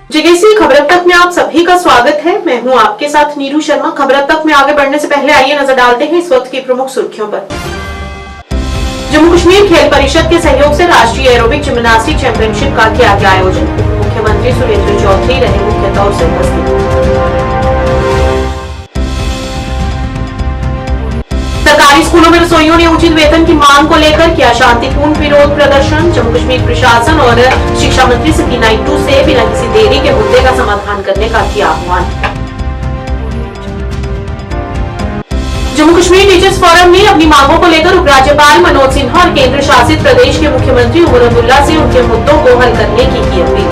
JKC खबर अब तक में आप सभी का स्वागत है। मैं हूं आपके साथ नीरू शर्मा। खबर अब तक में आगे बढ़ने से पहले आइए नजर डालते हैं इस वक्त की प्रमुख सुर्खियों पर। जम्मू कश्मीर खेल परिषद के सहयोग से राष्ट्रीय एरोबिक जिम्नास्टिक चैंपियनशिप का किया गया आयोजन। मुख्यमंत्री सुरेंद्र चौधरी रहे मुख्य तौर से उपस्थित। सरकारी स्कूलों में रसोइयों ने उचित वेतन की मांग को लेकर किया शांतिपूर्ण विरोध प्रदर्शन। जम्मू कश्मीर प्रशासन और शिक्षा मंत्री सिटी नाइटू से बिना किसी देरी के मुद्दे का समाधान करने का किया आह्वान। जम्मू कश्मीर टीचर्स फोरम ने अपनी मांगों को लेकर उपराज्यपाल मनोज सिन्हा और केंद्र शासित प्रदेश के मुख्यमंत्री उमर अब्दुल्ला से उनके मुद्दों को हल करने की अपील।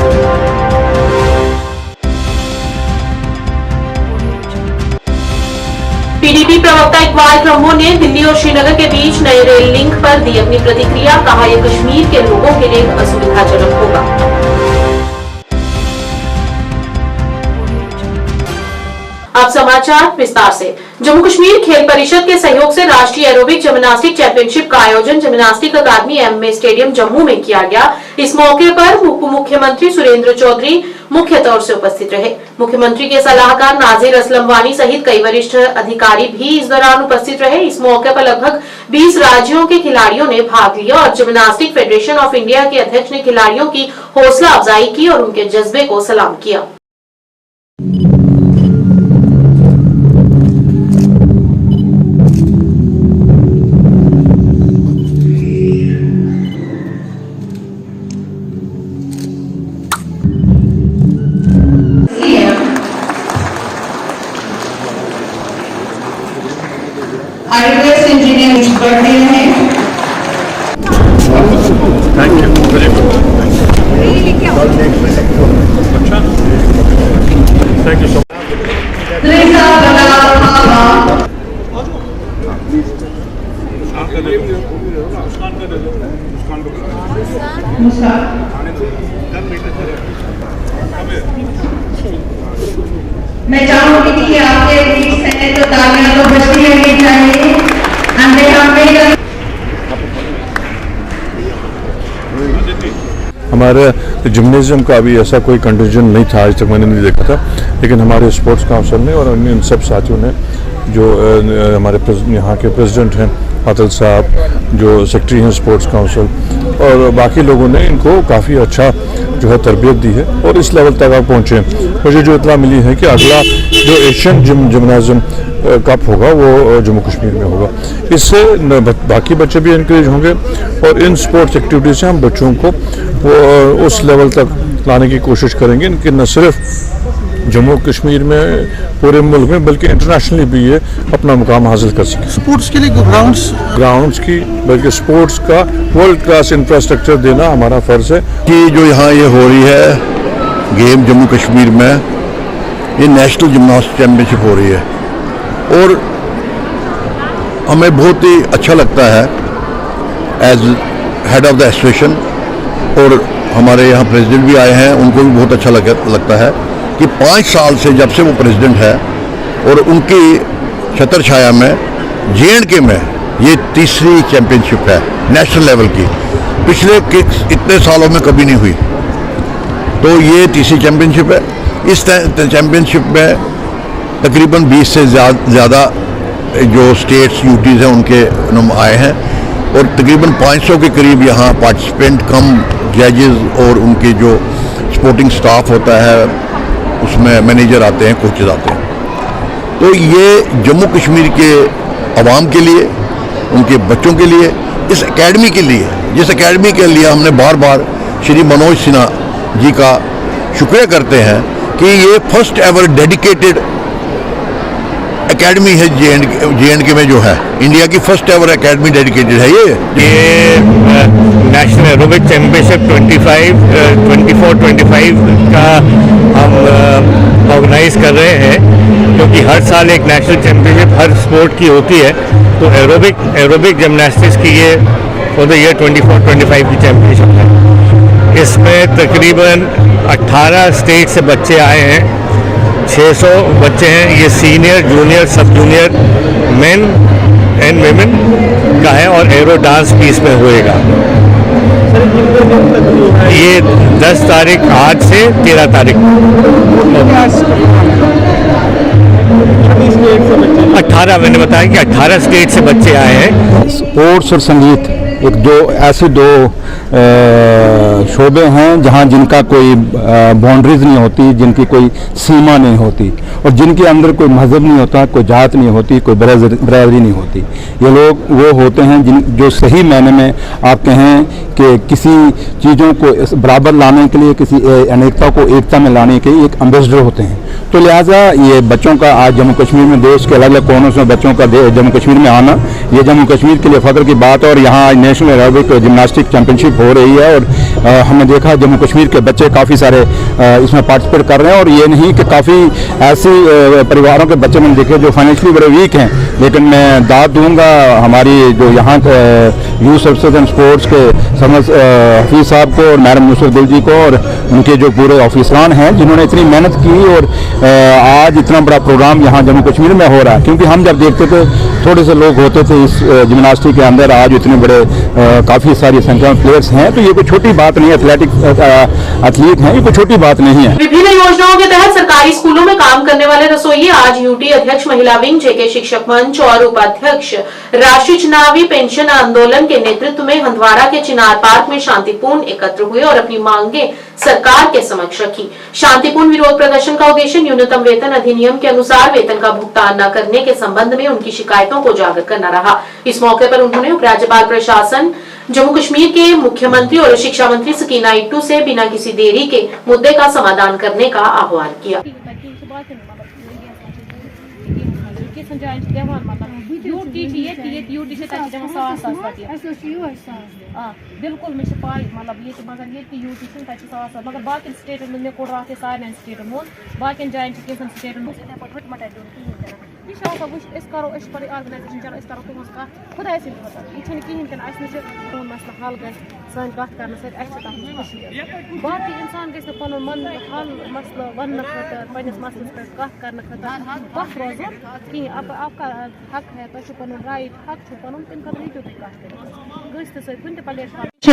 पीडीपी प्रवक्ता इकबाल क्रमो ने दिल्ली और श्रीनगर के बीच नए रेल लिंक पर दी अपनी प्रतिक्रिया। कहा, यह कश्मीर के लोगों के लिए असुविधाजनक होगा। अब समाचार विस्तार से। जम्मू कश्मीर खेल परिषद के सहयोग से राष्ट्रीय एरोबिक जिम्नास्टिक चैंपियनशिप का आयोजन जिम्नास्टिक अकादमी एमए स्टेडियम जम्मू में किया गया। इस मौके पर उप मुख्यमंत्री सुरेंद्र चौधरी मुख्य तौर से उपस्थित रहे। मुख्यमंत्री के सलाहकार नाजिर असलम वानी सहित कई वरिष्ठ अधिकारी भी इस दौरान उपस्थित रहे। इस मौके पर लगभग 20 राज्यों के खिलाड़ियों ने भाग लिया और जिम्नास्टिक फेडरेशन ऑफ इंडिया के अध्यक्ष ने खिलाड़ियों की हौसला अफजाई की और उनके जज्बे को सलाम किया। हाईवेज इंजीनियर बढ़ते हैं। Thank you very good. अच्छा, थैंक यू सो मैं चाहूंगी कि आपके बीच हैं तो तालियां तो बजती रहनी चाहिए। हमारे जिम्नेजियम का अभी ऐसा कोई कंडीशन नहीं था, आज तक मैंने नहीं देखा था, लेकिन हमारे स्पोर्ट्स काउंसिल ने और इन सब साथियों ने जो हमारे यहाँ के प्रेसिडेंट हैं आदिल साहब, जो सेक्रेटरी हैं स्पोर्ट्स काउंसिल और बाकी लोगों ने इनको काफ़ी अच्छा जो है तरबियत दी है और इस लेवल तक आप पहुँचे। मुझे जो इतला मिली है कि अगला जो एशियन जिम्नाजियम कप होगा वो जम्मू कश्मीर में होगा। इससे बाकी बच्चे भी इनकरेज होंगे और इन स्पोर्ट्स एक्टिविटीज़ से हम बच्चों को वो उस लेवल तक लाने की कोशिश करेंगे कि न सिर्फ जम्मू कश्मीर में पूरे मुल्क में बल्कि इंटरनेशनली भी ये अपना मुकाम हासिल कर सके। स्पोर्ट्स के लिए ग्राउंड्स की बल्कि स्पोर्ट्स का वर्ल्ड क्लास इंफ्रास्ट्रक्चर देना हमारा फ़र्ज़ है। कि जो यहाँ ये हो रही है गेम जम्मू कश्मीर में, ये नेशनल जिम्नास्टिक चैम्पियनशिप हो रही है और हमें बहुत ही अच्छा लगता है as head of the association, और हमारे यहाँ प्रेसिडेंट भी आए हैं, उनको भी बहुत अच्छा लगता है कि 5 साल से जब से वो प्रेसिडेंट है और उनकी छत्र छाया में J&K में ये तीसरी चैम्पियनशिप है नेशनल लेवल की। पिछले इतने सालों में कभी नहीं हुई, तो ये तीसरी चैम्पियनशिप है। इस चैम्पियनशिप में तकरीबन 20 से ज़्यादा जो स्टेट्स यूटीज़ हैं उनके आए हैं और तकरीबन 500 के करीब यहाँ पार्टिसिपेंट कम जजेस और उनके जो स्पोर्टिंग स्टाफ होता है उसमें मैनेजर आते हैं, कोचेज आते हैं। तो ये जम्मू कश्मीर के अवाम के लिए, उनके बच्चों के लिए, इस एकेडमी के लिए, जिस एकेडमी के लिए हमने बार बार श्री मनोज सिन्हा जी का शुक्रिया करते हैं कि ये फर्स्ट एवर डेडिकेटेड एकेडमी है J&K में जो है, इंडिया की फर्स्ट एवर एकेडमी डेडिकेटेड है। ये नेशनल एरोबिक चैम्पियनशिप 24-25 का हम ऑर्गेनाइज कर रहे हैं, क्योंकि हर साल एक नेशनल चैम्पियनशिप हर स्पोर्ट की होती है। तो एरोबिक जिम्नास्टिक्स की ये फॉर द ईयर 24-25 की चैम्पियनशिप है। इसमें तकरीबन 18 स्टेट से बच्चे आए हैं, 600 बच्चे हैं। ये सीनियर, जूनियर, सब जूनियर, मेन एंड वेमेन का है और एरो डांस भी इसमें होएगा। ये 10 तारीख आज से 13 तारीख 18 मैंने बताया कि 18 स्टेट से बच्चे आए हैं। स्पोर्ट्स और संगीत एक दो ऐसे दो शोबे हैं जहां जिनका कोई बाउंड्रीज नहीं होती, जिनकी कोई सीमा नहीं होती और जिनके अंदर कोई मजहब नहीं होता, कोई जात नहीं होती, कोई बरादरी नहीं होती। ये लोग वो होते हैं जो सही मायने में आप कहें कि किसी चीज़ों को बराबर लाने के लिए, किसी अनेकता को एकता में लाने के एक एम्बेसडर होते हैं। तो लिहाजा ये बच्चों का आज जम्मू कश्मीर में देश के अलग अलग कोनों से बच्चों का जम्मू कश्मीर में आना, ये जम्मू कश्मीर के लिए फ़ख्र की बात है। और यहाँ नेशनल एरोबिक जिम्नास्टिक चैंपियनशिप हो रही है और हमने देखा जम्मू कश्मीर के बच्चे काफ़ी सारे इसमें पार्टिसिपेट कर रहे हैं। और ये नहीं कि काफ़ी ऐसी परिवारों के बच्चे मैंने देखे जो फाइनेंशियली बड़े वीक हैं, लेकिन मैं दाद दूंगा हमारी जो यहाँ यूथ सर्विसेज एंड स्पोर्ट्स के हफीज़ साहब को और मैडम नुसरत गुल जी को और उनके जो पूरे ऑफिसरान हैं जिन्होंने इतनी मेहनत की और आज इतना बड़ा प्रोग्राम यहाँ जम्मू कश्मीर में हो रहा है। क्योंकि हम जब देखते थे थोड़े से लोग होते थे इस जिम्नास्टिक के अंदर, आज इतने बड़े काफ़ी सारी संख्या में प्लेयर्स हैं, तो ये कोई छोटी बात नहीं है। एथलीट हैं, ये कोई छोटी बात नहीं है। विभिन्न योजनाओं के तहत सरकारी स्कूलों में काम करने वाले रसोइये आज यूटी अध्यक्ष महिला विंग, जेके शिक्षक मंच और उपाध्यक्ष राष्ट्रीय चुनावी पेंशन आंदोलन के नेतृत्व में हंदवाड़ा के चिनार पार्क में शांतिपूर्ण एकत्र हुए और अपनी मांगे सरकार के समक्ष रखी। शांतिपूर्ण विरोध प्रदर्शन का उद्देश्य न्यूनतम वेतन अधिनियम के अनुसार वेतन का भुगतान न करने के संबंध में उनकी शिकायतों को उजागर करना रहा। इस मौके पर उन्होंने उपराज्यपाल प्रशासन, जम्मू कश्मीर के मुख्यमंत्री और शिक्षा मंत्री सकीना इट्टू से बिना किसी देरी के मुद्दे का समाधान करने का आह्वान किया। बिल्कुल मे पाई मतलब ये मगर ये यूटी मगर बाकी स्टेटन मे कोड रात सारे स्टेटन मोन बाकी जायन कैसन स्टेटन यह करो ऑर्गनाइजेशन चलो करो तुम खुदा यह कहीं मसला हल ग सन कत कर बाकी इंसान गि मन हल मसल वन खतर पस मसलस पे कत कर बख रोज कहीं आपका हक है तुम राइट हक तुम तम खतर हूँ तुम कत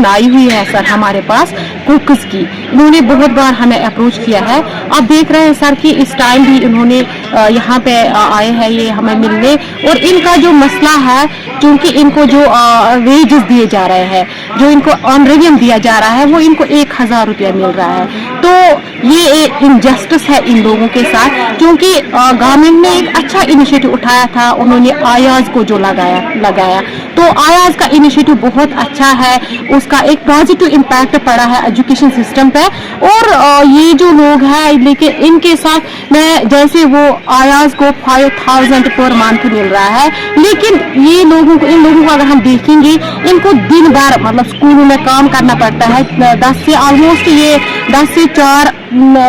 आई हुई है सर हमारे पास कुक्स की। इन्होंने बहुत बार हमें अप्रोच किया है। आप देख रहे हैं सर कि इस टाइम भी इन्होंने यहाँ पे आए हैं ये हमें मिलने, और इनका जो मसला है क्योंकि इनको जो वेजेस दिए जा रहे हैं, जो इनको ऑनरेरियम दिया जा रहा है, वो इनको 1000 रुपया मिल रहा है। तो ये एक इनजस्टिस है इन लोगों के साथ, क्योंकि गवर्नमेंट ने एक अच्छा इनिशिएटिव उठाया था, उन्होंने आयाज को जो लगाया तो आयाज का इनिशिएटिव बहुत अच्छा है, उसका एक पॉजिटिव इम्पैक्ट पड़ा है एजुकेशन सिस्टम पे। और ये जो लोग हैं लेकिन इनके साथ मैं जैसे वो आयाज को 5000 पर मंथ मिल रहा है, लेकिन ये इन लोगों को अगर हम देखेंगे इनको दिन भर मतलब स्कूलों में काम करना पड़ता है। 10 से ऑलमोस्ट ये 10 से 4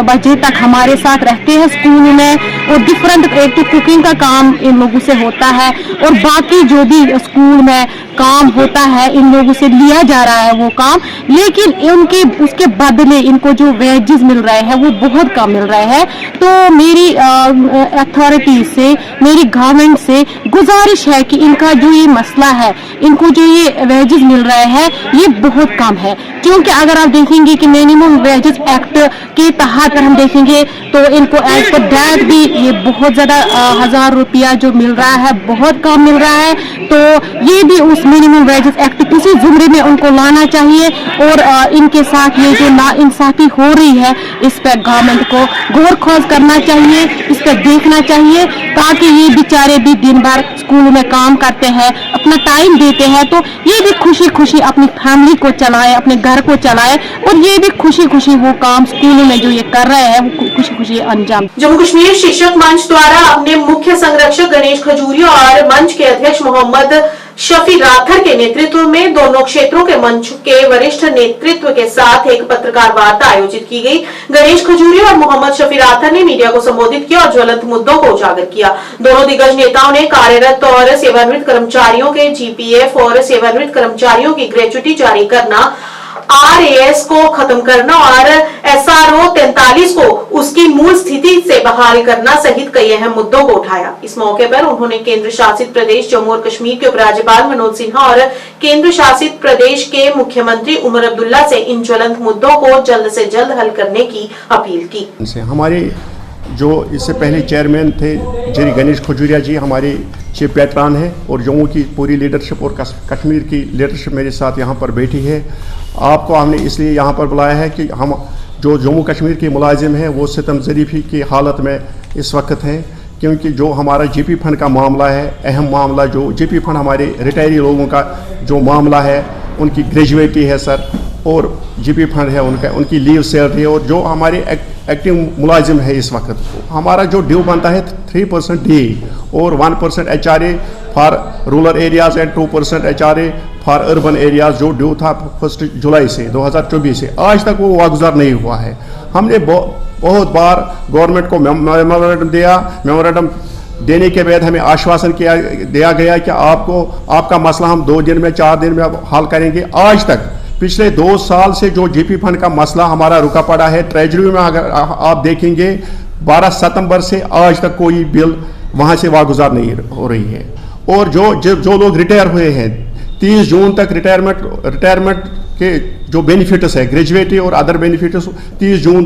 बजे तक हमारे साथ रहते हैं स्कूल में, और डिफरेंट एक तो कुकिंग का काम इन लोगों से होता है और बाकी जो भी स्कूल में काम होता है इन लोगों से लिया जा रहा है वो काम, लेकिन उनके उसके बदले इनको जो वेजेस मिल रहे हैं वो बहुत कम मिल रहे हैं। तो मेरी अथॉरिटीज से, मेरी गवर्नमेंट से गुजारिश है कि इनका जो ये मसला है, इनको जो ये वेजेस मिल रहे हैं ये बहुत कम है। क्योंकि अगर आप देखेंगे कि मिनिमम वेजेस एक्ट के तहत अगर हम देखेंगे तो इनको एज पर दैट भी ये बहुत ज्यादा 1000 रुपया जो मिल रहा है बहुत कम मिल रहा है। तो ये भी उस मिनिमम वेजेस एक्ट किसी जुमरे में उनको लाना चाहिए, और इनके साथ ये जो नाइंसाफी हो रही है इस पर गवर्नमेंट को गौर खोज करना चाहिए, इस पर देखना चाहिए, ताकि ये बेचारे भी दिन भर स्कूल में काम करते हैं, अपना टाइम देते हैं, तो ये भी खुशी खुशी अपनी फैमिली को चलाए, अपने घर को चलाए, और ये भी खुशी खुशी वो काम स्कूलों में जो ये कर रहे हैं वो खुशी खुशी अंजाम। जम्मू कश्मीर शिक्षक मंच द्वारा अपने मुख्य संरक्षक गणेश खजूरिया और मंच के अध्यक्ष मोहम्मद शफी राथर के नेतृत्व में दोनों क्षेत्रों के मंच के वरिष्ठ नेतृत्व के साथ एक पत्रकार वार्ता आयोजित की गई। गणेश खजूरिया और मोहम्मद शफी राथर ने मीडिया को संबोधित किया और ज्वलंत मुद्दों को उजागर किया। दोनों दिग्गज नेताओं ने कार्यरत और सेवानिवृत्त कर्मचारियों के जीपीएफ और सेवानिवृत्त कर्मचारियों की ग्रेच्युटी जारी करना, आरएएस को खत्म करना और SRO 43 को उसकी मूल स्थिति से बहाल करना सहित कई अहम मुद्दों को उठाया। इस मौके पर उन्होंने केंद्र शासित प्रदेश जम्मू और कश्मीर के उपराज्यपाल मनोज सिन्हा और केंद्र शासित प्रदेश के मुख्यमंत्री उमर अब्दुल्ला से इन ज्वलंत मुद्दों को जल्द से जल्द हल करने की अपील की। हमारे जो इससे पहले चेयरमैन थे श्री गणेश खजूरिया जी हमारे चीफ पैट्रन है और जम्मू की पूरी लीडरशिप और कश्मीर की लीडरशिप मेरे साथ यहाँ पर बैठी है। आपको हमने इसलिए यहाँ पर बुलाया है कि हम जो जम्मू कश्मीर के मुलाजिम हैं वो सितम ज़रीफ़ी की हालत में इस वक्त हैं, क्योंकि जो हमारा जीपी फंड का मामला है, अहम मामला जो जीपी फंड हमारे रिटायरी लोगों का जो मामला है, उनकी ग्रेजुएटी है सर, और जीपी फंड है उनकी लीव सैलरी है, और जो हमारे एक्टिव मुलाजिम है इस वक्त हमारा जो ड्यू बनता है 3% डी और 1% HRA for rural areas and 2% HRA for urban areas जो ड्यू था 1 जुलाई से 2024 से आज तक वो वागुजार नहीं हुआ है। हमने बहुत बार गवर्नमेंट को मेमोरेंडम दिया, मेमोरेंडम देने के बाद हमें आश्वासन दिया गया कि आपका मसला हम 2 दिन में 4 दिन में हल करेंगे। आज तक पिछले 2 साल से जो जीपी फंड का मसला हमारा रुका पड़ा है, ट्रेजरी में अगर आप देखेंगे 12 सितंबर से आज तक कोई बिल वहां से वागुजार नहीं हो रही है। और जो लोग रिटायर हुए हैं 30 जून तक रिटायरमेंट के जो बेनिफिट्स है, ग्रेजुएटी और अदर बेनिफिट्स 30 जून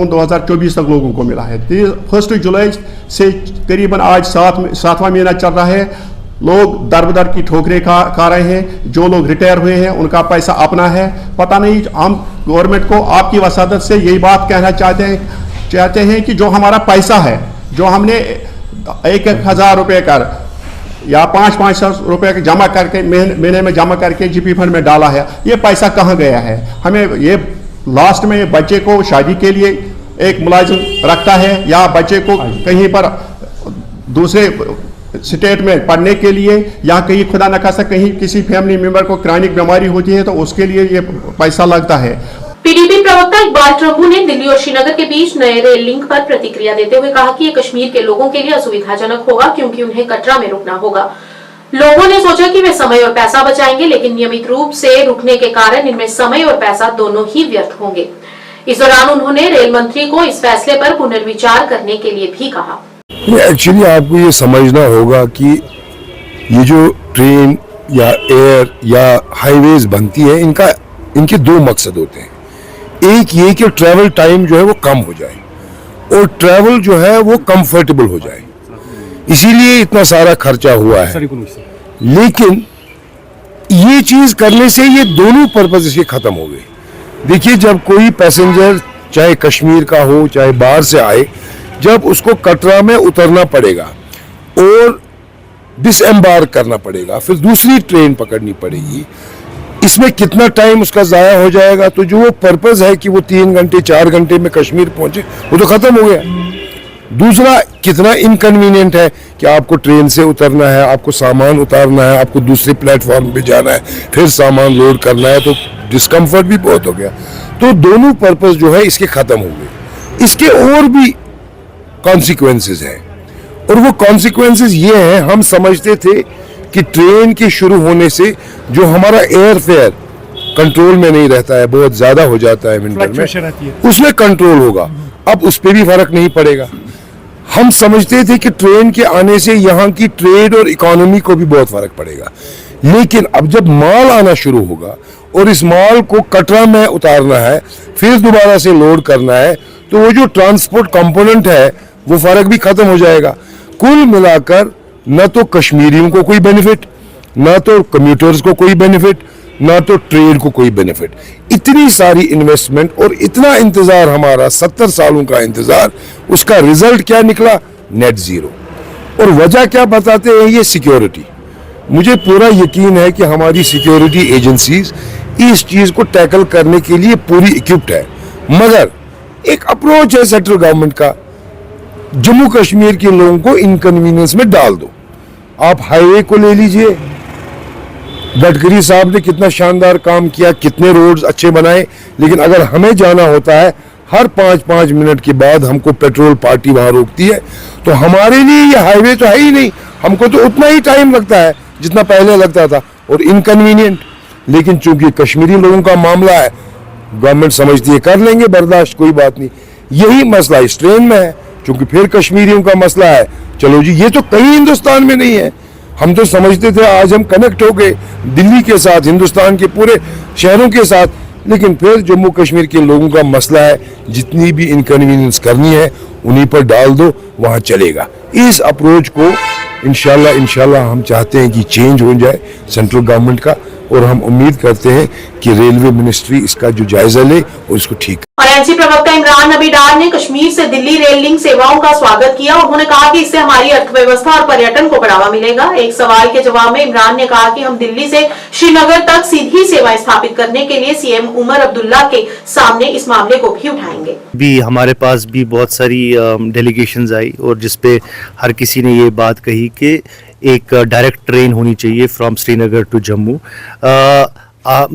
2024 तक लोगों को मिला है। 1 जुलाई से करीबन आज 7वां महीना चल रहा है, लोग दर की ठोकरें खा रहे हैं। जो लोग रिटायर हुए हैं उनका पैसा अपना है, पता नहीं। हम गवर्नमेंट को आपकी वसादत से यही बात कहना चाहते हैं कि जो हमारा पैसा है, जो हमने 1,000 रुपये कर या 500 रुपये जमा करके महीने में जमा करके जीपी फंड में डाला है, ये पैसा कहाँ गया है? हमें ये लास्ट में बच्चे को शादी के लिए एक मुलाजिम रखता है या बच्चे को कहीं पर दूसरे स्टेट में पढ़ने के लिए या कहीं खुदा न खास्ता कहीं किसी फैमिली मेंबर को क्रॉनिक बीमारी होती है तो उसके लिए ये पैसा लगता है। पीडीपी प्रवक्ता इकबाल ट्रंबू ने दिल्ली और श्रीनगर के बीच नए रेल लिंक पर प्रतिक्रिया देते हुए कहा कि ये कश्मीर के लोगों के लिए असुविधाजनक होगा क्योंकि उन्हें कटरा में रुकना होगा। लोगों ने सोचा कि वे समय और पैसा बचाएंगे, लेकिन नियमित रूप से रुकने के कारण इनमें समय और पैसा दोनों ही व्यर्थ होंगे। इस दौरान उन्होंने रेल मंत्री को इस फैसले पर पुनर्विचार करने के लिए भी कहा। एक्चुअली आपको ये समझना होगा कि ये जो ट्रेन या एयर या हाईवेज बनती है इनके 2 मकसद होते हैं। एक ये कि ट्रैवल टाइम जो है वो कम हो जाए और ट्रैवल जो है वो कंफर्टेबल हो जाए, इसीलिए इतना सारा खर्चा हुआ है। लेकिन ये चीज करने से ये दोनों पर्पज इसके खत्म हो गए। देखिए, जब कोई पैसेंजर चाहे कश्मीर का हो चाहे बाहर से आए, जब उसको कटरा में उतरना पड़ेगा और डिसएम्बार्क करना पड़ेगा, फिर दूसरी ट्रेन पकड़नी पड़ेगी, इसमें कितना टाइम उसका ज़ाया हो जाएगा। तो जो वो पर्पज़ है कि वो 3 घंटे 4 घंटे में कश्मीर पहुंचे, वो तो ख़त्म हो गया। दूसरा, कितना इनकन्वीनियंट है कि आपको ट्रेन से उतरना है, आपको सामान उतारना है, आपको दूसरे प्लेटफॉर्म पे जाना है, फिर सामान लोड करना है, तो डिस्कम्फर्ट भी बहुत हो गया। तो दोनों पर्पज़ जो है इसके ख़त्म हो गए। इसके और भी कॉन्सिक्वेंसेस हैं, और वो कॉन्सिक्वेंसेस ये हैं, हम समझते थे कि ट्रेन के शुरू होने से जो हमारा एयर फेयर कंट्रोल में नहीं रहता है, बहुत ज़्यादा हो जाता है विंटर में, उसमें कंट्रोल होगा। अब उस पर भी फर्क नहीं पड़ेगा। हम समझते थे कि ट्रेन के आने से यहाँ की ट्रेड और इकोनॉमी को भी बहुत फर्क पड़ेगा, लेकिन अब जब माल आना शुरू होगा और इस माल को कटरा में उतारना है, फिर दोबारा से लोड करना है, तो वो जो ट्रांसपोर्ट कंपोनेंट है वो फर्क भी खत्म हो जाएगा। कुल मिलाकर न तो कश्मीरियों को कोई बेनिफिट, न तो कम्यूटर्स को कोई बेनिफिट, न तो ट्रेड को कोई बेनिफिट। इतनी सारी इन्वेस्टमेंट और इतना इंतजार, हमारा 70 सालों का इंतजार, उसका रिजल्ट क्या निकला? Net zero. और वजह क्या बताते हैं? ये सिक्योरिटी। मुझे पूरा यकीन है कि हमारी सिक्योरिटी एजेंसीज इस चीज को टैकल करने के लिए पूरी इक्विप्ड है, मगर एक अप्रोच है सेंट्रल गवर्नमेंट का, जम्मू कश्मीर के लोगों को इनकन्वीनियंस में डाल दो। आप हाईवे को ले लीजिए, गडकरी साहब ने कितना शानदार काम किया, कितने रोड्स अच्छे बनाए, लेकिन अगर हमें जाना होता है हर 5-5 मिनट के बाद हमको पेट्रोल पार्टी वहां रोकती है, तो हमारे लिए ये हाईवे तो है ही नहीं। हमको तो उतना ही टाइम लगता है जितना पहले लगता था, और इनकन्वीनियंट। लेकिन चूंकि कश्मीरी लोगों का मामला है, गवर्नमेंट समझती है कर लेंगे बर्दाश्त, कोई बात नहीं। यही मसला इस ट्रेन में है, क्योंकि फिर कश्मीरियों का मसला है। चलो जी, ये तो कहीं हिंदुस्तान में नहीं है। हम तो समझते थे आज हम कनेक्ट हो गए दिल्ली के साथ, हिंदुस्तान के पूरे शहरों के साथ, लेकिन फिर जम्मू कश्मीर के लोगों का मसला है, जितनी भी इनकन्वीनियंस करनी है उन्हीं पर डाल दो, वहाँ चलेगा। इस अप्रोच को इंशाल्लाह हम चाहते हैं कि चेंज हो जाए सेंट्रल गवर्नमेंट का, और हम उम्मीद करते हैं कि रेलवे मिनिस्ट्री इसका जो जायजा ले और इसको ठीक। और एनसी प्रवक्ता इमरान नबी डार ने कश्मीर से दिल्ली रेल लिंक सेवाओं का स्वागत किया। उन्होंने कहा कि इससे हमारी अर्थव्यवस्था और पर्यटन को बढ़ावा मिलेगा। एक सवाल के जवाब में इमरान ने कहा कि हम दिल्ली से श्रीनगर तक सीधी सेवाएं स्थापित करने के लिए सीएम उमर अब्दुल्ला के सामने इस मामले को भी उठाएंगे। भी हमारे पास भी बहुत सारी डेलीगेशंस आई और जिसपे हर किसी ने ये बात कही कि एक डायरेक्ट ट्रेन होनी चाहिए फ्रॉम श्रीनगर टू जम्मू।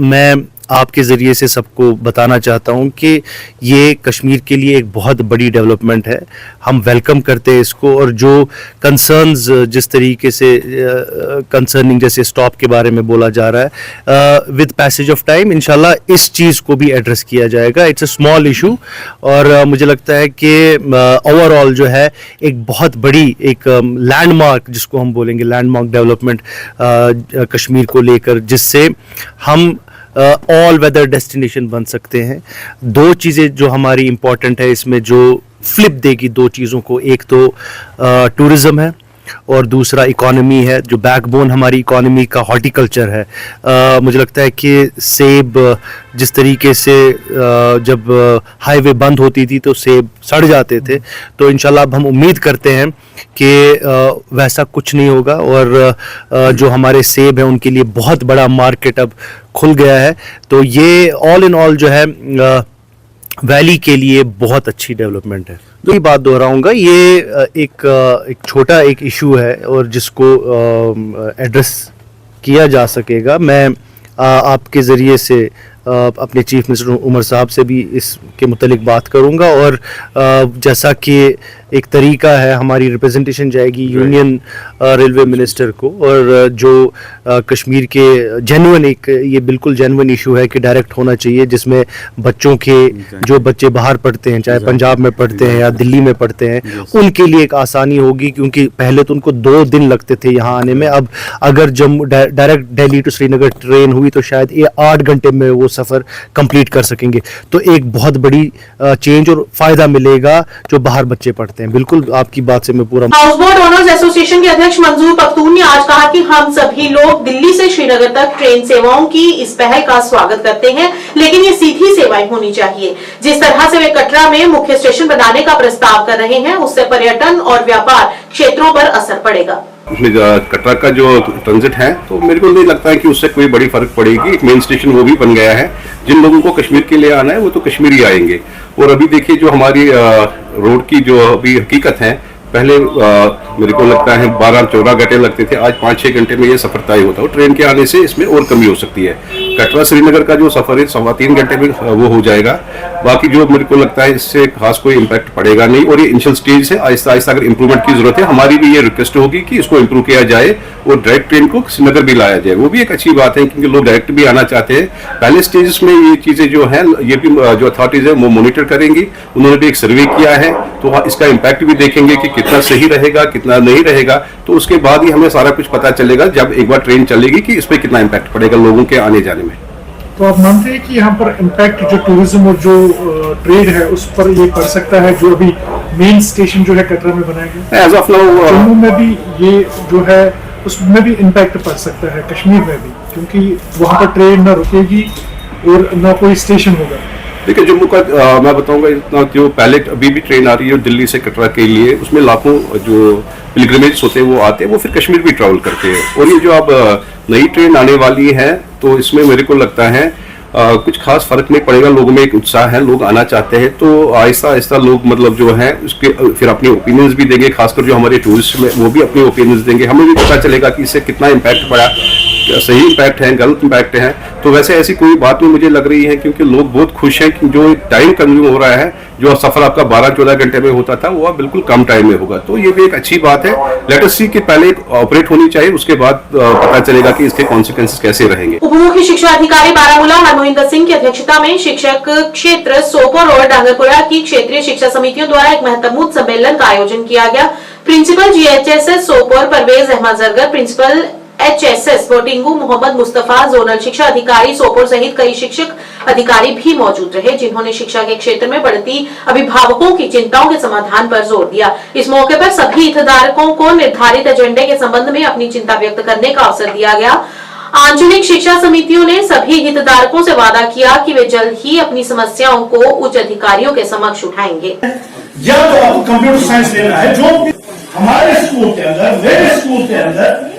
मैं आपके ज़रिए से सबको बताना चाहता हूँ कि ये कश्मीर के लिए एक बहुत बड़ी डेवलपमेंट है। हम वेलकम करते हैं इसको, और जो कंसर्न्स जिस तरीके से कंसर्निंग जैसे स्टॉप के बारे में बोला जा रहा है, विद पैसेज ऑफ टाइम इंशाल्लाह इस चीज़ को भी एड्रेस किया जाएगा। इट्स अ स्मॉल इशू, और मुझे लगता है कि ओवरऑल जो है एक बहुत बड़ी एक लैंडमार्क, जिसको हम बोलेंगे लैंडमार्क डेवलपमेंट कश्मीर को लेकर, जिससे हम ऑल वेदर डेस्टिनेशन बन सकते हैं। दो चीज़ें जो हमारी इम्पॉर्टेंट है इसमें, जो फ्लिप देगी दो चीज़ों को, एक तो टूरिज़्म है और दूसरा इकोनॉमी है। जो बैकबोन हमारी इकोनॉमी का हॉर्टिकल्चर है। मुझे लगता है कि सेब जिस तरीके से जब हाईवे बंद होती थी तो सेब सड़ जाते थे, तो इंशाल्लाह अब हम उम्मीद करते हैं कि वैसा कुछ नहीं होगा, और जो हमारे सेब हैं उनके लिए बहुत बड़ा मार्केट अब खुल गया है। तो ये ऑल इन ऑल जो है वैली के लिए बहुत अच्छी डेवलपमेंट है। तो ये बात दोहराऊंगा, ये एक छोटा एक इशू है और जिसको एड्रेस किया जा सकेगा। मैं आपके ज़रिए से अपने चीफ मिनिस्टर उमर साहब से भी इसके मुतालिक बात करूंगा, और जैसा कि एक तरीका है हमारी रिप्रेजेंटेशन जाएगी यूनियन रेलवे मिनिस्टर को, और जो कश्मीर के जेन्युइन एक ये बिल्कुल जेन्युइन इशू है कि डायरेक्ट होना चाहिए, जिसमें बच्चों के जो बच्चे बाहर पढ़ते हैं, चाहे पंजाब में पढ़ते हैं या दिल्ली में पढ़ते हैं, उनके लिए एक आसानी होगी, क्योंकि पहले तो उनको 2 दिन लगते थे यहाँ आने में। अब अगर Jammu direct Delhi to Srinagar train हुई तो शायद ये 8 घंटे में वो सफ़र कंप्लीट कर सकेंगे। तो एक बहुत बड़ी चेंज और फ़ायदा मिलेगा जो बाहर बच्चे पढ़ते हैं। बिल्कुल आपकी बात से मैं पूरा। हाउस बोट ओनर्स एसोसिएशन के अध्यक्ष मंजूर पख्तून ने आज कहा कि हम सभी लोग दिल्ली से श्रीनगर तक ट्रेन सेवाओं की इस पहल का स्वागत करते हैं, लेकिन ये सीधी सेवाएं होनी चाहिए। जिस तरह से वे कटरा में मुख्य स्टेशन बनाने का प्रस्ताव कर रहे हैं, उससे पर्यटन और व्यापार क्षेत्रों पर असर पड़ेगा। कटरा का जो ट्रांजिट है, तो मेरे को नहीं लगता है कि उससे कोई बड़ी फर्क पड़ेगी। एक मेन स्टेशन वो भी बन गया है। जिन लोगों को कश्मीर के लिए आना है वो तो कश्मीर ही आएंगे। और अभी देखिए जो हमारी रोड की जो अभी हकीकत है, पहले मेरे को लगता है 12-14 घंटे लगते थे, आज 5-6 घंटे में ये सफर तय होता है। ट्रेन के आने से इसमें और कमी हो सकती है। कटरा श्रीनगर का जो सफर है 3.25 घंटे में वो हो जाएगा। बाकी जो मेरे को लगता है इससे खास कोई इम्पैक्ट पड़ेगा नहीं, और ये इनिशियल स्टेज है। आहिस्ता आहिस्ता अगर इंप्रूवमेंट की जरूरत है, हमारी भी ये रिक्वेस्ट होगी कि इसको इम्प्रूव किया जाए और डायरेक्ट ट्रेन को श्रीनगर भी लाया जाए। वो भी एक अच्छी बात है, क्योंकि लोग डायरेक्ट भी आना चाहते हैं। पहले स्टेज में ये चीजें जो है, ये भी जो अथॉरिटीज है वो मॉनिटर करेंगी। उन्होंने भी एक सर्वे किया है, तो इसका इम्पैक्ट भी देखेंगे कि कितना सही रहेगा, कितना नहीं रहेगा। तो उसके बाद ही हमें सारा कुछ पता चलेगा, जब एक बार ट्रेन चलेगी, कि इस पर कितना इम्पैक्ट पड़ेगा लोगों के आने जाने में। तो आप मानते हैं कि यहाँ पर इम्पैक्ट जो टूरिज्म और जो ट्रेड है उस पर ये पड़ सकता है, जो अभी मेन स्टेशन जो है कटरा में बनाया गया? एज ऑफ नाउ जम्मू में भी ये जो है उसमें भी इम्पैक्ट पड़ सकता है, कश्मीर में भी, क्योंकि वहाँ पर ट्रेन न रुकेगी और न कोई स्टेशन होगा। देखिए जम्मू का मैं बताऊंगा, इतना जो पहले अभी भी ट्रेन आ रही है दिल्ली से कटरा के लिए, उसमें लाखों जो पिलग्रिमेज होते हैं वो आते हैं, वो फिर कश्मीर भी ट्रैवल करते हैं। और ये जो अब नई ट्रेन आने वाली है, तो इसमें मेरे को लगता है कुछ खास फर्क नहीं पड़ेगा। लोगों में एक उत्साह है, लोग आना चाहते हैं, तो आहिस्ता आहिस्ता लोग मतलब जो है उसके फिर अपने ओपिनियंस भी देंगे। खासकर जो हमारे टूरिस्ट में वो भी अपने ओपिनियंस देंगे। हमें भी पता चलेगा कि इससे कितना इम्पैक्ट पड़ा। सही इम्पैक्ट है, गलत इम्पैक्ट है, तो वैसे ऐसी कोई बात नहीं मुझे लग रही है, क्योंकि लोग बहुत खुश हैं कि जो टाइम कंज्यूम हो रहा है, जो सफर आपका 12-14 घंटे में होता था, वो अब बिल्कुल कम टाइम में होगा। तो ये भी एक अच्छी बात है। लेट अस सी कि पहले ऑपरेट होनी चाहिए, उसके बाद पता चलेगा कि इसके कॉन्सिक्वेंसेस कैसे रहेंगे। उप मुख्य शिक्षा अधिकारी बारामूला हरमोहिंदर सिंह की अध्यक्षता में शिक्षक क्षेत्र सोपोर और डांगरपुरा की क्षेत्रीय शिक्षा समितियों द्वारा एक महत्वपूर्ण सम्मेलन का आयोजन किया गया। Principal GHSS Sopore Parvez Ahmad Zargar, principal HSS Botingoo Mohammad Mustafa, zonal शिक्षा अधिकारी सोपोर सहित कई शिक्षक अधिकारी भी मौजूद रहे, जिन्होंने शिक्षा के क्षेत्र में बढ़ती अभिभावकों की चिंताओं के समाधान पर जोर दिया। इस मौके पर सभी हितधारकों को निर्धारित एजेंडे के संबंध में अपनी चिंता व्यक्त करने का अवसर दिया गया। आंचलिक शिक्षा समितियों ने सभी हितधारकों से वादा किया कि वे जल्द ही अपनी समस्याओं को उच्च अधिकारियों के समक्ष उठाएंगे। या तो आपको कंप्यूटर साइंस लेना है, जो हमारे स्कूल के अंदर, मेरे स्कूल के अंदर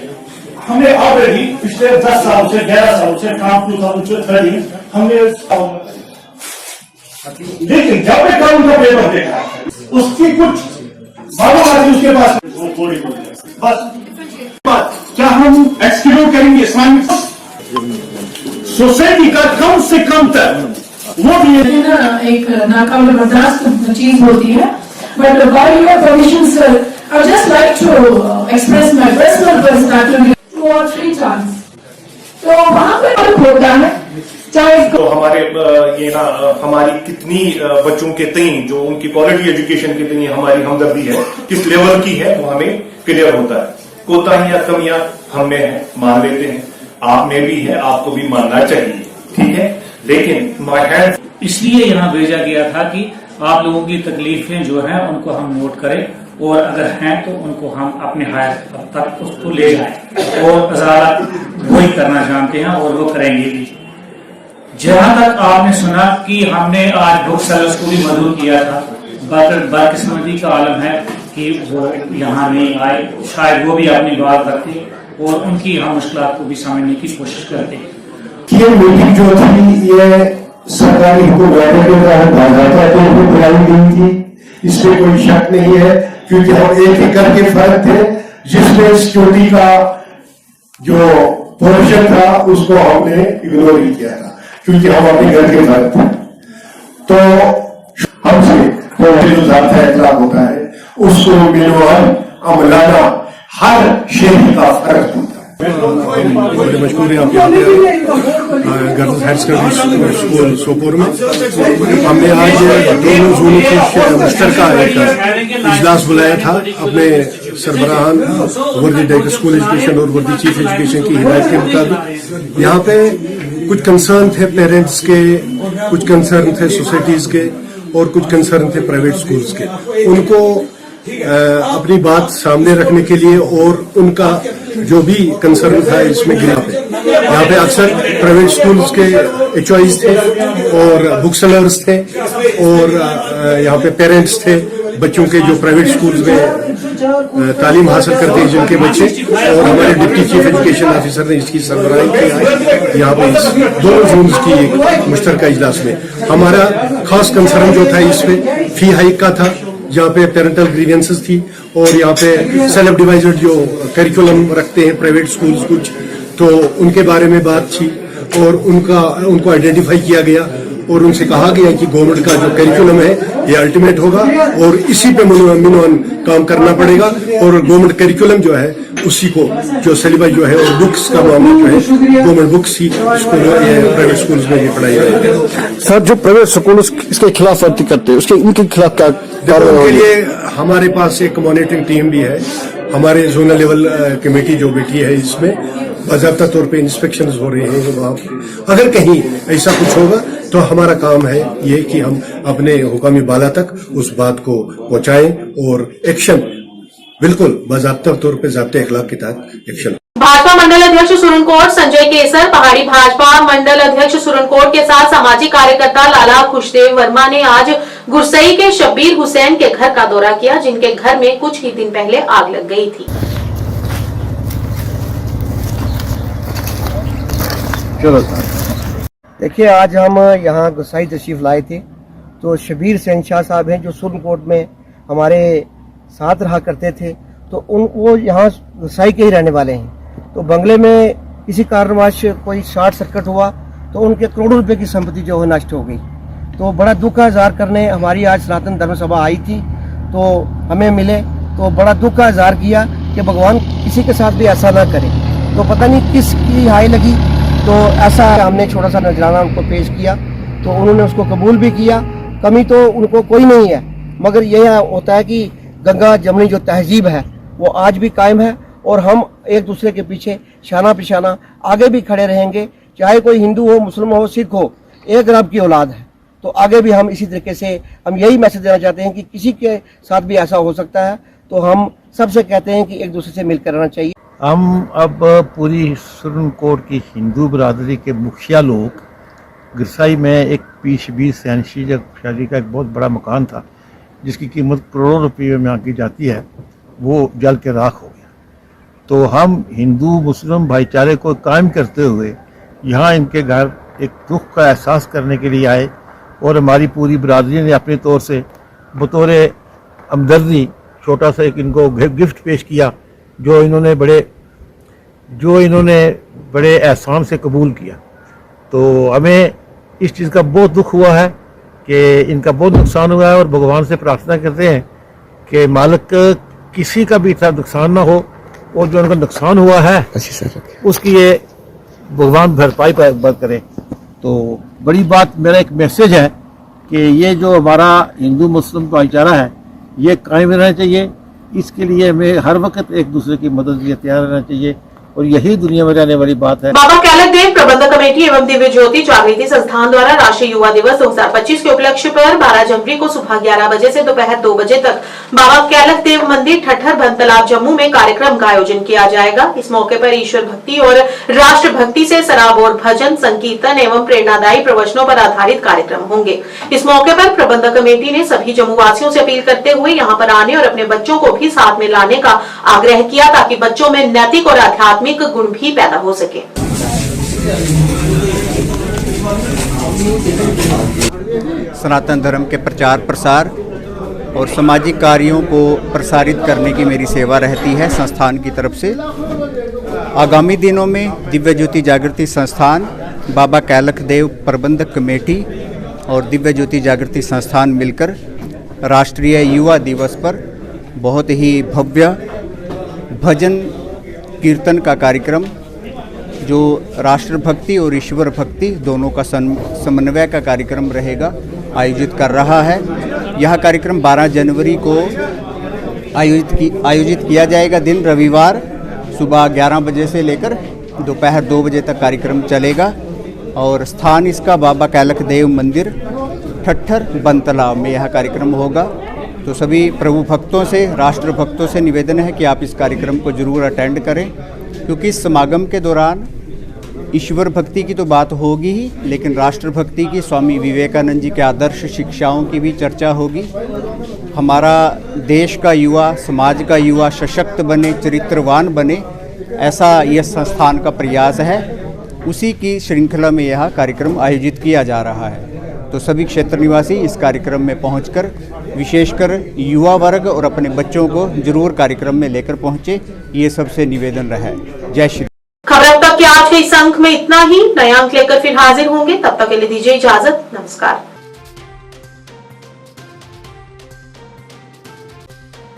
हमने ऑलरेडी पिछले 10 साल से 11 साल से काम 2013 हमने, लेकिन जब मैं कानून का पेपर देखा उसकी कुछ मालूम उसके पास बस क्या हम एक्सक्लूड करेंगे इस्लामिक सोसाइटी का कम से कम तक वो भी एक नाकाबिल बर्दाश्त चीज होती है। But by your permission sir, I just like to express my personal personality too और 3 चांस। तो वहां पे फर्क होता है, चाहे तो हमारे ये ना हमारी कितनी बच्चों के तई जो उनकी क्वालिटी एजुकेशन के तई हमारी हमदर्दी है, किस लेवल की है, वो हमें क्लियर होता है। कोताहियां कमियां हम में है, मान लेते हैं, आप में भी है, आपको भी मानना चाहिए, ठीक है। लेकिन माय हैंड इसलिए यहाँ भेजा गया था कि आप लोगों की तकलीफें जो हैं उनको हम नोट करें, और अगर हैं तो उनको हम अपने हायर तक उसको ले जाएं, और अदालत वही करना जानते हैं और वो करेंगे भी। जहां तक आपने सुना कि हमने आज बुक सेलर्स को भी मदद किया था, बदकिस्मती का आलम है कि वो यहाँ नहीं आए, शायद वो भी अपनी बात रखते और उनकी हम मुश्किलात को भी समझने की कोशिश करते। ये मीटिंग जो थी ये सरकारी हुकूम के तहत बाकायदा तौर पर बुलाई गई थी, इसमें कोई शक नहीं है, क्योंकि हम एक ही करके फर्क थे, जिसमें सिक्योरिटी का जो पोर्शन था उसको हमने इग्नोर ही किया था, क्योंकि हम अपने घर के फर्क थे। तो हमसे जो ज़ाब्ता इखलाक होता है उसको मिलवान अमलाना हर शहरी का फर्क होता है। बड़े मशहूर है आपके यहाँ पे girls higher secondary school Sopore में हमने आज दोनों जोनों की मुश्तरका एक इजलास बुलाया था अपने सरबराहान वर्दी डायरेक्टर स्कूल एजुकेशन और वर्दी चीफ एजुकेशन की हिदायत के मुताबिक। यहाँ पे कुछ कंसर्न थे पेरेंट्स के, कुछ कंसर्न थे सोसाइटीज के और कुछ कंसर्न थे प्राइवेट स्कूल्स के। उनको अपनी बात सामने रखने के लिए और उनका जो भी कंसर्न था इसमें यहाँ पे अक्सर प्राइवेट स्कूल्स के HOIs थे और बुक सेलर्स थे और यहाँ पे पेरेंट्स थे बच्चों के जो प्राइवेट स्कूल्स में तालीम हासिल करते हैं जिनके बच्चे, और हमारे डिप्टी चीफ एजुकेशन ऑफिसर ने इसकी सरबराही की यहाँ पे इस दोनों जोन्स की एक मुश्तरका इजलास में। हमारा खास कंसर्न जो था इसमें फी हाइक का था, जहाँ पे पेरेंटल ग्रीवेंसेस थी, और यहाँ पे सेल्फ डिवाइजर जो करिकुलम रखते हैं प्राइवेट स्कूल्स कुछ, तो उनके बारे में बात थी और उनको आइडेंटिफाई किया गया और उनसे कहा गया कि गवर्नमेंट का जो करिकुलम है ये अल्टीमेट होगा और इसी पे मिनिमम काम करना पड़ेगा, और गवर्नमेंट करिकुलम जो है उसी को जो सिलेबस जो है और बुक्स का मामला जो है गवर्नमेंट बुक्स ही प्राइवेट स्कूल्स में भी पढ़ाई जाएगी। सर, जो प्राइवेट स्कूल इसके खिलाफ वर्ती करते हैं उनके खिलाफ क्या कार्रवाई? उनके लिए हमारे पास एक मॉनिटरिंग टीम भी है, हमारे जोनल लेवल कमेटी जो बैठी है, इसमें बाज़ाब्ता तौर पे इंस्पेक्शन हो रहे हैं वहाँ पे। अगर कहीं ऐसा कुछ होगा तो हमारा काम है ये कि हम अपने हुकामी बाला तक उस बात को पहुँचाएं और एक्शन बिल्कुल बाज़ाब्ता तौर पे ज़ाब्ते इखलाक के तहत एक्शन। भाजपा मंडल अध्यक्ष सुरनकोट संजय केसर, पहाड़ी भाजपा मंडल अध्यक्ष सुरनकोट के साथ सामाजिक कार्यकर्ता लाला खुशदेव वर्मा ने आज गुरसई के शब्बीर हुसैन के घर का दौरा किया, जिनके घर में कुछ ही दिन पहले आग लग गई थी। चलो देखिए, आज हम यहाँ गुरसई तशरीफ लाए थे, तो शब्बीर हुसैन शाह साहब हैं जो सुरनकोट में हमारे साथ रहा करते थे, तो वो यहाँ गुरसई के ही रहने वाले हैं। तो बंगले में किसी कारणवश कोई शॉर्ट सर्किट हुआ तो उनके करोड़ों रुपए की संपत्ति जो है नष्ट हो गई। तो बड़ा दुख का इजहार करने हमारी आज सनातन धर्म सभा आई थी, तो हमें मिले तो बड़ा दुख का इजहार किया कि भगवान किसी के साथ भी ऐसा ना करे। तो पता नहीं किसकी हाई लगी, तो ऐसा हमने छोटा सा नजराना उनको पेश किया तो उन्होंने उसको कबूल भी किया। कमी तो उनको कोई नहीं है, मगर यह होता है कि गंगा जमनी जो तहजीब है वो आज भी कायम है और हम एक दूसरे के पीछे शाना पिशाना आगे भी खड़े रहेंगे। चाहे कोई हिंदू हो, मुस्लिम हो, सिख हो, एक रब की औलाद है, तो आगे भी हम इसी तरीके से हम यही मैसेज देना चाहते हैं कि किसी के साथ भी ऐसा हो सकता है तो हम सबसे कहते हैं कि एक दूसरे से मिलकर रहना चाहिए। हम अब पूरी सुरनकोट की हिंदू बरादरी के मुखिया लोग गिरसाई में एक पी शबीर सैनशी शादी का एक बहुत बड़ा मकान था जिसकी कीमत करोड़ों रुपये में आकी जाती है, वो जल के राख हो गया। तो हम हिंदू मुस्लिम भाईचारे को कायम करते हुए यहाँ इनके घर एक दुख का एहसास करने के लिए आए और हमारी पूरी बरादरी ने अपने तौर से बतौर हमदर्दी छोटा सा एक इनको गिफ्ट पेश किया जो इन्होंने बड़े एहसान से कबूल किया। तो हमें इस चीज़ का बहुत दुख हुआ है कि इनका बहुत नुकसान हुआ है और भगवान से प्रार्थना करते हैं कि मालिक किसी का भी इतना नुकसान ना हो और जो उनका नुकसान हुआ है उसकी ये भगवान भरपाई करे। तो बड़ी बात मेरा एक मैसेज है कि ये जो हमारा हिंदू मुस्लिम भाईचारा है ये कायम रहना चाहिए। इसके लिए हमें हर वक्त एक दूसरे की मदद के लिए तैयार रहना चाहिए और यही दुनिया में रहने वाली बात है। बाबा कैलक देव प्रबंधक कमेटी एवं दिव्य ज्योति जागृति संस्थान द्वारा राष्ट्रीय युवा दिवस 2025 के उपलक्ष्य पर 12 जनवरी को सुबह 11 बजे से दोपहर 2 बजे तक बाबा कैलक देव मंदिर ठट्ठर बनतलाब जम्मू में कार्यक्रम का आयोजन किया जाएगा। इस मौके पर ईश्वर भक्ति और राष्ट्र भक्ति से सराबोर भजन, संकीर्तन एवं प्रेरणादायी प्रवचनों पर आधारित कार्यक्रम होंगे। इस मौके पर प्रबंधक कमेटी ने सभी जम्मूवासियों से अपील करते हुए यहाँ पर आने और अपने बच्चों को भी साथ में लाने का आग्रह किया ताकि बच्चों में नैतिक और आध्यात्मिक गुण भी पैदा हो सके। सनातन धर्म के प्रचार प्रसार और सामाजिक कार्यों को प्रसारित करने की मेरी सेवा रहती है संस्थान की तरफ से। आगामी दिनों में दिव्य ज्योति जागृति संस्थान, बाबा कैलक देव प्रबंधक कमेटी और दिव्य ज्योति जागृति संस्थान मिलकर राष्ट्रीय युवा दिवस पर बहुत ही भव्य भजन कीर्तन का कार्यक्रम जो राष्ट्रभक्ति और ईश्वर भक्ति दोनों का समन्वय का कार्यक्रम रहेगा आयोजित कर रहा है। यह कार्यक्रम 12 जनवरी को आयोजित किया जाएगा। दिन रविवार सुबह 11 बजे से लेकर दोपहर 2 बजे तक कार्यक्रम चलेगा और स्थान इसका बाबा कैलक देव मंदिर ठट्ठर बनतलाब में यह कार्यक्रम होगा। तो सभी प्रभु भक्तों से, राष्ट्र भक्तों से निवेदन है कि आप इस कार्यक्रम को जरूर अटेंड करें, क्योंकि इस समागम के दौरान ईश्वर भक्ति की तो बात होगी ही, लेकिन राष्ट्र भक्ति की, स्वामी विवेकानंद जी के आदर्श शिक्षाओं की भी चर्चा होगी। हमारा देश का युवा, समाज का युवा सशक्त बने, चरित्रवान बने, ऐसा यह संस्थान का प्रयास है। उसी की श्रृंखला में यह कार्यक्रम आयोजित किया जा रहा है। तो सभी क्षेत्र निवासी इस कार्यक्रम में पहुंचकर, विशेषकर युवा वर्ग और अपने बच्चों को जरूर कार्यक्रम में लेकर पहुंचे, ये सबसे निवेदन रहा है। जय श्री। खबर अब तक के आज के इस अंक में इतना ही। नया अंक लेकर फिर हाजिर होंगे, तब तक के लिए दीजिए इजाजत। नमस्कार।